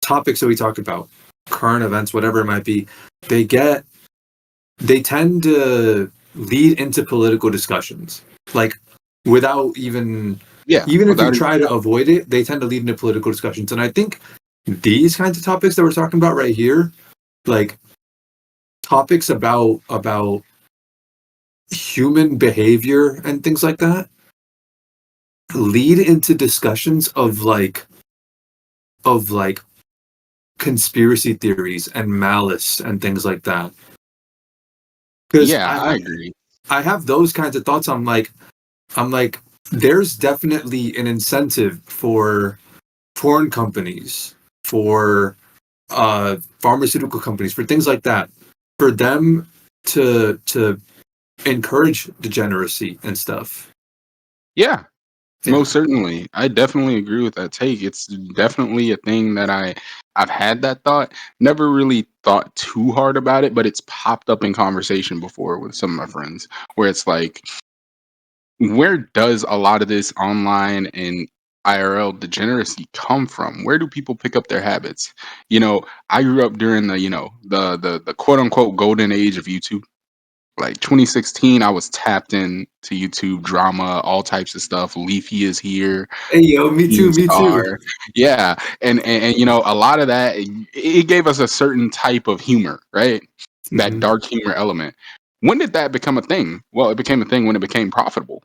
Speaker 2: topics that we talked about, current events, whatever it might be, they tend to lead into political discussions. Like without
Speaker 3: Yeah,
Speaker 2: even if you
Speaker 3: without
Speaker 2: try to avoid it, they tend to lead into political discussions. And I think these kinds of topics that we're talking about right here, like topics about human behavior and things like that, lead into discussions of like conspiracy theories and malice and things like that. Because
Speaker 3: yeah, I agree.
Speaker 2: I have those kinds of thoughts. I'm like, there's definitely an incentive for foreign companies, for pharmaceutical companies, for things like that, for them to encourage degeneracy and stuff.
Speaker 3: Yeah,
Speaker 2: Yeah.
Speaker 3: most certainly. I definitely agree with that take. It's definitely a thing that I've had that thought. Never really thought too hard about it, but it's popped up in conversation before with some of my friends where it's like, where does a lot of this online and IRL degeneracy come from? Where do people pick up their habits? I grew up during the quote unquote golden age of YouTube. Like 2016, I was tapped in to YouTube drama, all types of stuff. Leafy is here,
Speaker 2: Hey yo, me too, me too.
Speaker 3: Star, yeah, and a lot of that it gave us a certain type of humor, right? That
Speaker 2: Hmm.
Speaker 3: dark humor element. When did that become a thing? Well, it became a thing when it became profitable.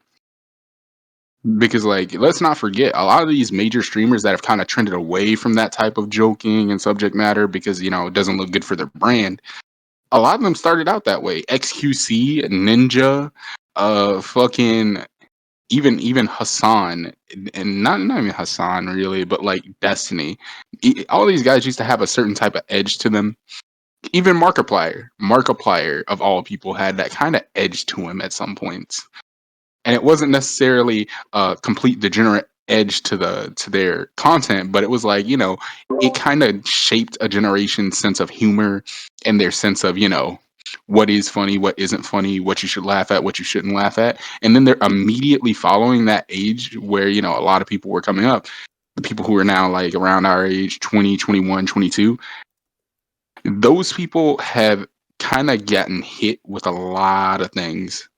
Speaker 3: Because, like, let's not forget, a lot of these major streamers that have kind of trended away from that type of joking and subject matter because, you know, it doesn't look good for their brand. A lot of them started out that way. XQC, Ninja, fucking even Hassan, and not even Hassan really, but like Destiny. All these guys used to have a certain type of edge to them. Even Markiplier of all people had that kind of edge to him at some points, and it wasn't necessarily a complete degenerate edge to their content, but it was like, you know, it kind of shaped a generation's sense of humor and their sense of, you know, what is funny, what isn't funny, what you should laugh at, what you shouldn't laugh at. And then they're immediately following that age where, you know, a lot of people were coming up, the people who are now like around our age, 20, 21, 22. Those people have kind of gotten hit with a lot of things,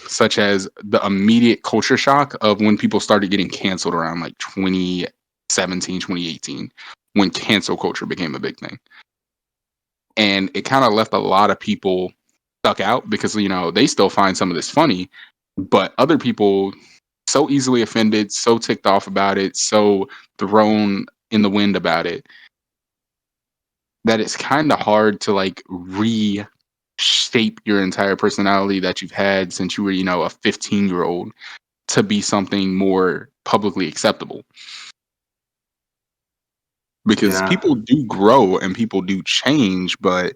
Speaker 3: such as the immediate culture shock of when people started getting canceled around like 2017, 2018, when cancel culture became a big thing. And it kind of left a lot of people stuck out because, you know, they still find some of this funny, but other people so easily offended, so ticked off about it, so thrown in the wind about it, that it's kind of hard to like reshape your entire personality that you've had since you were, you know, a 15-year-old to be something more publicly acceptable. Because
Speaker 2: Yeah.
Speaker 3: people do grow and people do change, but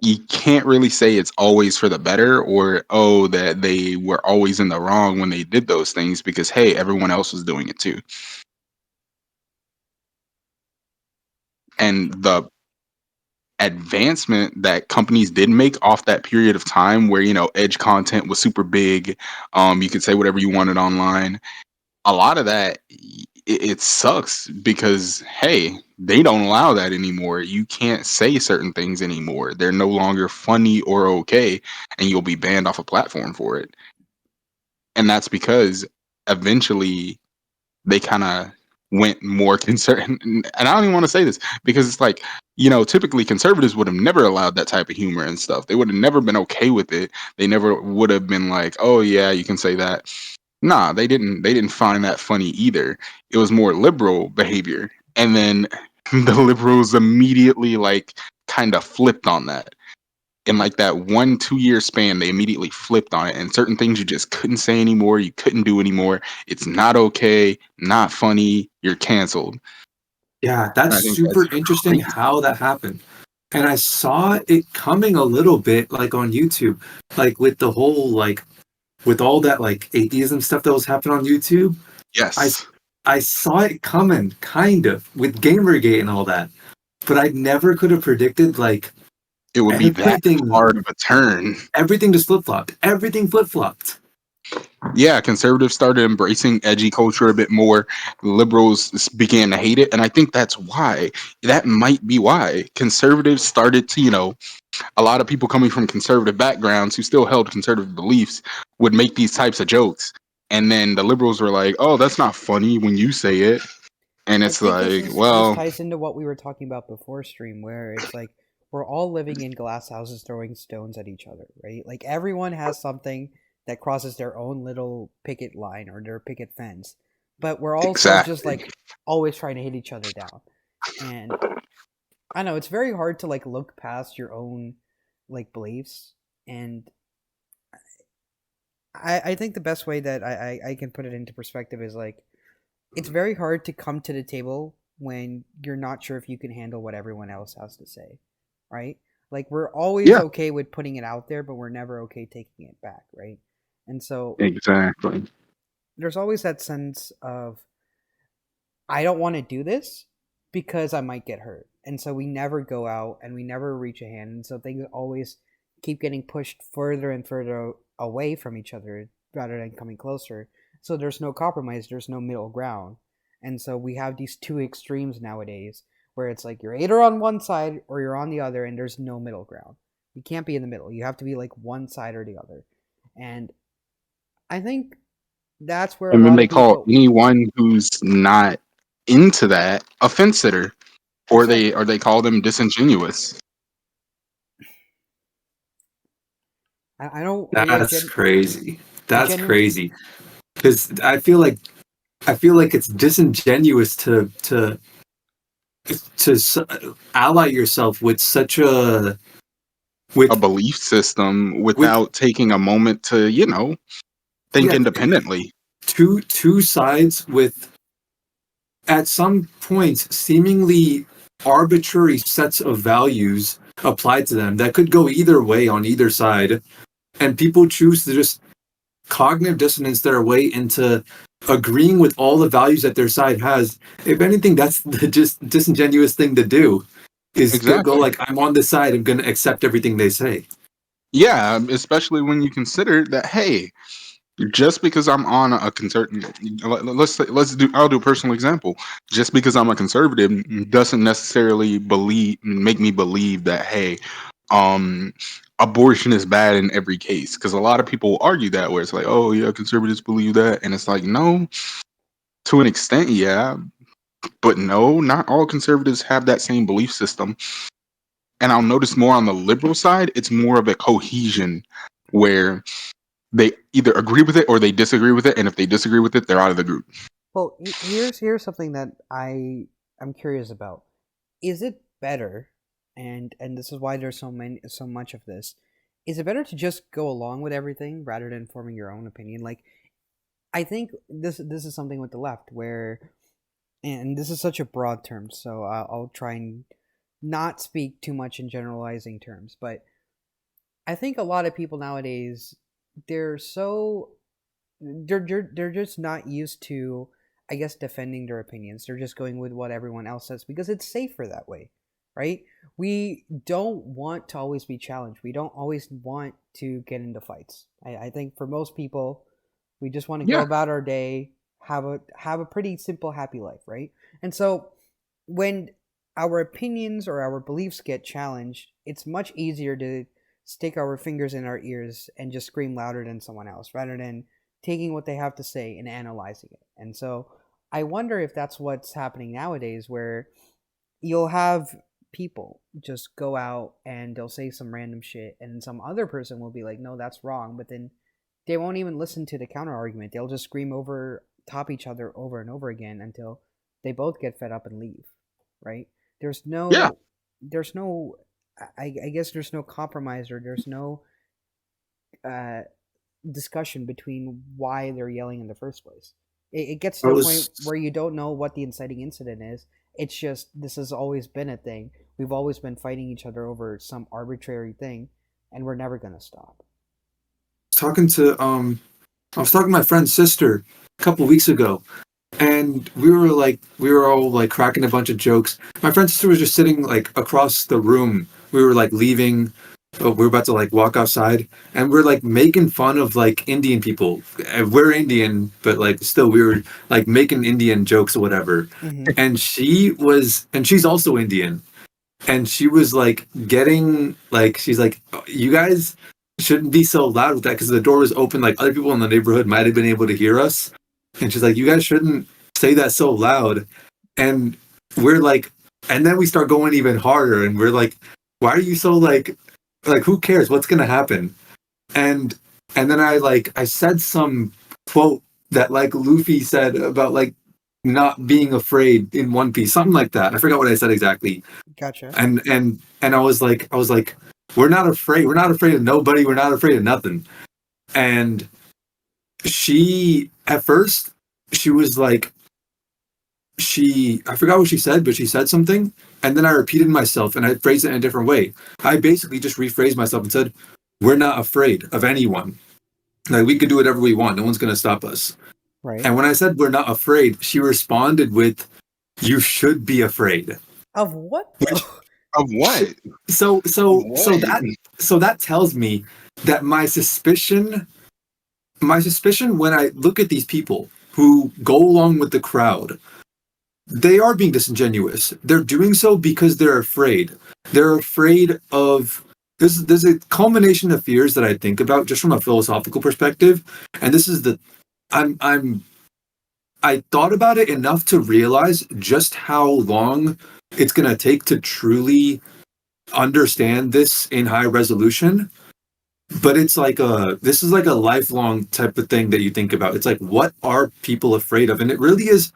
Speaker 3: you can't really say it's always for the better, or oh, that they were always in the wrong when they did those things, because hey, everyone else was doing it too. And the advancement that companies did make off that period of time where, you know, edge content was super big, you could say whatever you wanted online, a lot of that, it sucks because hey, they don't allow that anymore. You can't say certain things anymore. They're no longer funny or okay, and you'll be banned off a platform for it. And that's because eventually they kind of went more conservative. And I don't even want to say this because it's like, you know, typically conservatives would have never allowed that type of humor and stuff. They would have never been okay with it. They never would have been like, oh yeah, you can say that. Nah, they didn't. They didn't find that funny either. It was more liberal behavior, and then the liberals immediately like kind of flipped on that. In like that 1-2 year span, they immediately flipped on it, and certain things you just couldn't say anymore. You couldn't do anymore. It's not okay. Not funny. You're canceled.
Speaker 2: Yeah, that's
Speaker 3: I think that's
Speaker 2: super interesting
Speaker 3: crazy.
Speaker 2: how that happened. And I saw it coming a little bit like on YouTube, like with the whole like with all that like atheism stuff that was happening on YouTube. I
Speaker 3: Yes,
Speaker 2: I saw it coming kind of with Gamergate and all that. But I never could have predicted like
Speaker 3: it would be that
Speaker 2: everything
Speaker 3: hard of a turn.
Speaker 2: everything just flip-flopped. Everything flip-flopped.
Speaker 3: Yeah, conservatives started embracing edgy culture a bit more. Liberals began to hate it, and I think that's why. That might be why conservatives started to, you know, a lot of people coming from conservative backgrounds who still held conservative beliefs would make these types of jokes, and then the liberals were like, "Oh, that's not funny when you say it," and
Speaker 1: I
Speaker 3: it's
Speaker 1: think
Speaker 3: like,
Speaker 1: this
Speaker 3: well,
Speaker 1: ties into what we were talking about before stream, where it's like we're all living in glass houses throwing stones at each other, right? Like everyone has something that crosses their own little picket line or their picket fence, but we're also just
Speaker 3: exactly.
Speaker 1: like always trying to hit each other down. And I know it's very hard to like look past your own like beliefs, and I think the best way that I can put it into perspective is like it's very hard to come to the table when you're not sure if you can handle what everyone else has to say, right? Like we're always
Speaker 3: Yeah,
Speaker 1: okay with putting it out there, but we're never okay taking it back, right? And so
Speaker 3: exactly.
Speaker 1: there's always that sense of I don't want to do this because I might get hurt. And so we never go out and we never reach a hand. And so things always keep getting pushed further and further away from each other rather than coming closer. So there's no compromise, there's no middle ground. And so we have these two extremes nowadays where it's like you're either on one side or you're on the other and there's no middle ground. You can't be in the middle. You have to be like one side or the other. And I think that's where a
Speaker 3: And then
Speaker 1: lot of
Speaker 3: they call
Speaker 1: people
Speaker 3: anyone who's not into that a fence sitter, or
Speaker 1: exactly.
Speaker 3: they call them disingenuous.
Speaker 1: I don't.
Speaker 2: That's crazy. That's crazy. Because I feel like it's disingenuous to ally yourself with such a
Speaker 3: belief system
Speaker 2: with
Speaker 3: without taking a moment to, think independently.
Speaker 2: Two sides with, at some points, seemingly arbitrary sets of values applied to them that could go either way on either side, and people choose to just cognitive dissonance their way into agreeing with all the values that their side has. If anything, that's the just disingenuous thing to do, is go
Speaker 3: Exactly.
Speaker 2: like, I'm on this side, I'm going to accept everything they say.
Speaker 3: Yeah, especially when you consider that, hey, just because I'm on a conservative, I'll do a personal example. Just because I'm a conservative doesn't necessarily make me believe that, hey, abortion is bad in every case. Because a lot of people argue that, where it's like, oh yeah, conservatives believe that, and it's like, no, to an extent, yeah, but no, not all conservatives have that same belief system. And I'll notice more on the liberal side, it's more of a cohesion where they either agree with it or they disagree with it, and if they disagree with it, they're out of the group.
Speaker 1: Well, here's something that I'm curious about. Is it better, and this is why there's so much of this, is it better to just go along with everything rather than forming your own opinion? Like, I think this is something with the left where, and this is such a broad term, so I'll try and not speak too much in generalizing terms, but I think a lot of people nowadays, they're so they're just not used to, I guess, defending their opinions. They're just going with what everyone else says because it's safer that way, right? We don't want to always be challenged. We don't always want to get into fights. I think for most people, we just want to go about our day, have a pretty simple, happy life, right? And so when our opinions or our beliefs get challenged, it's much easier to stick our fingers in our ears and just scream louder than someone else rather than taking what they have to say and analyzing it. And so I wonder if that's what's happening nowadays, where you'll have people just go out and they'll say some random shit, and some other person will be like, no, that's wrong. But then they won't even listen to the counter argument. They'll just scream over top each other over and over again until they both get fed up and leave, right? There's no I guess there's no compromise, or there's no uh, discussion between why they're yelling in the first place. It gets to a point where you don't know what the inciting incident is. It's just, this has always been a thing. We've always been fighting each other over some arbitrary thing, and we're never going to stop.
Speaker 2: I was talking to my friend's sister a couple of weeks ago, and we were all like cracking a bunch of jokes. My friend's sister was just sitting like across the room. We were like leaving, we were about to like walk outside, and we're like making fun of like Indian people. We're Indian, but like still we were like making Indian jokes or whatever. Mm-hmm. And she's also Indian, and she was like getting like, she's like, you guys shouldn't be so loud with that, because the door was open, like other people in the neighborhood might have been able to hear us. And she's like, you guys shouldn't say that so loud. And we're like, and then we start going even harder, and we're like, why are you so like who cares? What's gonna happen? And then I said some quote that like Luffy said about like not being afraid in One Piece, something like that. I forgot what I said exactly.
Speaker 1: Gotcha.
Speaker 2: And I was like, we're not afraid. We're not afraid of nobody. We're not afraid of nothing. And she, at first, she was like, I forgot what she said, but she said something. And then I repeated myself, and I phrased it in a different way. I basically just rephrased myself and said, we're not afraid of anyone. Like, we could do whatever we want. No one's going to stop us.
Speaker 1: Right.
Speaker 2: And when I said we're not afraid, she responded with, you should be afraid.
Speaker 1: Of what?
Speaker 3: Of what?
Speaker 2: So that tells me that my suspicion when I look at these people who go along with the crowd, they are being disingenuous. They're doing so because they're afraid. They're afraid of this. There's a culmination of fears that I think about just from a philosophical perspective, and this is I thought about it enough to realize just how long it's going to take to truly understand this in high resolution. but it's like this is like a lifelong type of thing that you think about. It's like, what are people afraid of? And it really is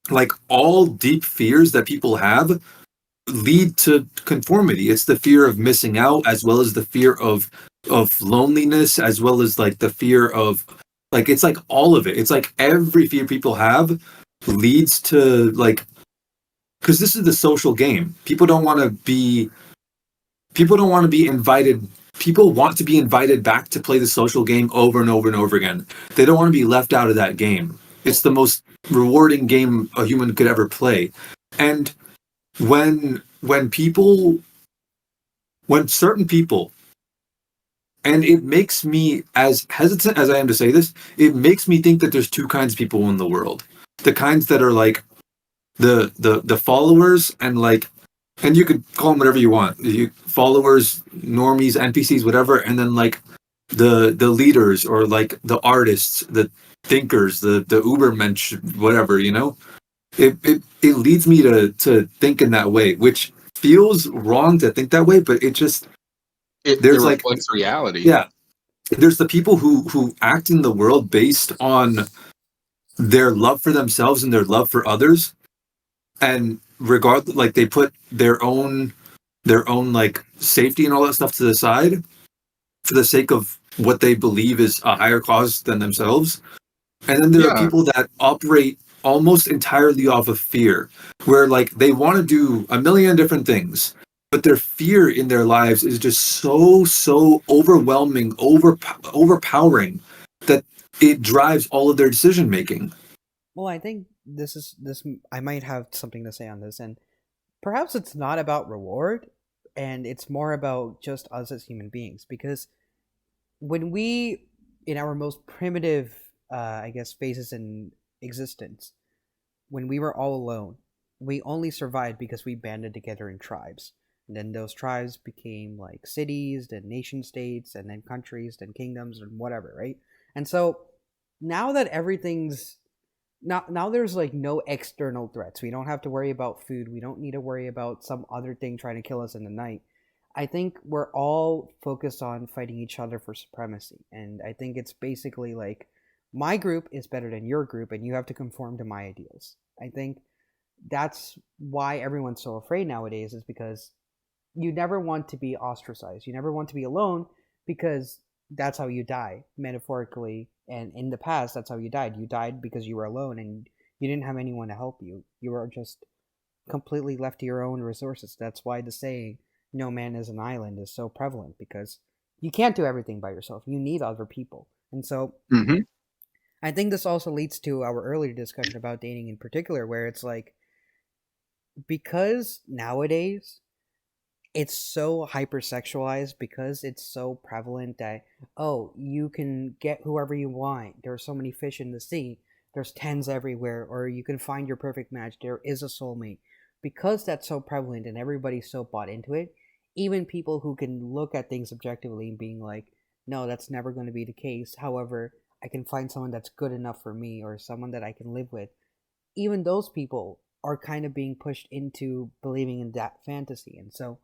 Speaker 2: like all deep fears that people have lead to conformity. It's the fear of missing out, as well as the fear of loneliness, as well as like the fear of, like, it's like all of it. It's like every fear people have leads to, like, because this is the social game. People don't want to be invited. People want to be invited back to play the social game over and over and over again. They don't want to be left out of that game. It's the most rewarding game a human could ever play. And when people, when certain people, and it makes me, as hesitant as I am to say this, it makes me think that there's two kinds of people in the world. The kinds that are like the followers, and like, and you could call them whatever you want. Followers, normies, NPCs, whatever, and then like the leaders, or like the artists, the thinkers, the Ubermensch, whatever, you know? It leads me to think in that way, which feels wrong to think that way, but it just,
Speaker 3: It
Speaker 2: there's like,
Speaker 3: reflects reality.
Speaker 2: yeah, there's the people who act in the world based on their love for themselves and their love for others, and regardless, like, they put their own like safety and all that stuff to the side for the sake of what they believe is a higher cause than themselves. And then there are
Speaker 3: Yeah.
Speaker 2: people that operate almost entirely off of fear, where like they want to do a million different things, but their fear in their lives is just so overwhelming, overpowering, that it drives all of their decision making.
Speaker 1: Well, I think this. I might have something to say on this, and perhaps it's not about reward, and it's more about just us as human beings. Because when we, in our most primitive, I guess, phases in existence, when we were all alone, we only survived because we banded together in tribes. And then those tribes became like cities, then nation states, and then countries, then kingdoms, and whatever, right? And so now that everything's now there's like no external threats. We don't have to worry about food. We don't need to worry about some other thing trying to kill us in the night. I think we're all focused on fighting each other for supremacy. And I think it's basically like my group is better than your group and you have to conform to my ideals. I think that's why everyone's so afraid nowadays, is because you never want to be ostracized. You never want to be alone, because that's how you die, metaphorically. And in the past, that's how you died. You died because you were alone and you didn't have anyone to help you. You were just completely left to your own resources. That's why the saying, no man is an island, is so prevalent, because you can't do everything by yourself. You need other people. And so
Speaker 3: Hmm.
Speaker 1: I think this also leads to our earlier discussion about dating in particular, where it's like, because nowadays it's so hypersexualized, because it's so prevalent that, oh, you can get whoever you want, there are so many fish in the sea, there's tens everywhere, or you can find your perfect match, there is a soulmate. Because that's so prevalent and everybody's so bought into it, even people who can look at things objectively and being like, no, that's never going to be the case, however, I can find someone that's good enough for me, or someone that I can live with, even those people are kind of being pushed into believing in that fantasy. And so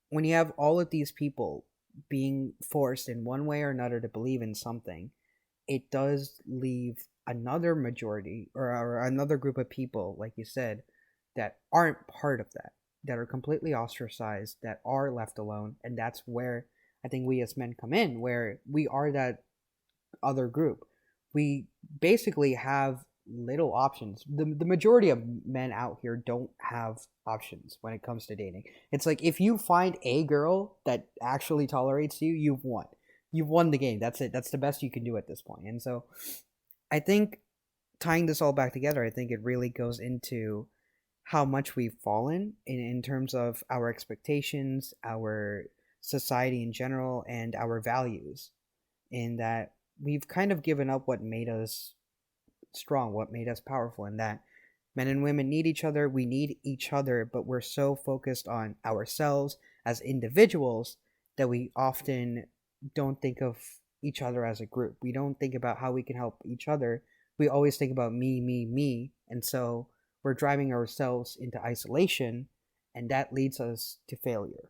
Speaker 1: when you have all of these people being forced in one way or another to believe in something, it does leave another majority, or another group of people, like you said, that aren't part of that, that are completely ostracized, that are left alone. And that's where I think we as men come in, where we are that other group. We basically have little options. The majority of men out here don't have options when it comes to dating. It's like, if you find a girl that actually tolerates you, you've won. You've won the game. That's it. That's the best you can do at this point. And so I think, tying this all back together, I think it really goes into how much we've fallen in terms of our expectations, our society in general, and our values. In that we've kind of given up what made us strong, what made us powerful, and that men and women need each other, we need each other, but we're so focused on ourselves as individuals that we often don't think of each other as a group. We don't think about how we can help each other. We always think about me, me, me. And so we're driving ourselves into isolation, and that leads us to failure.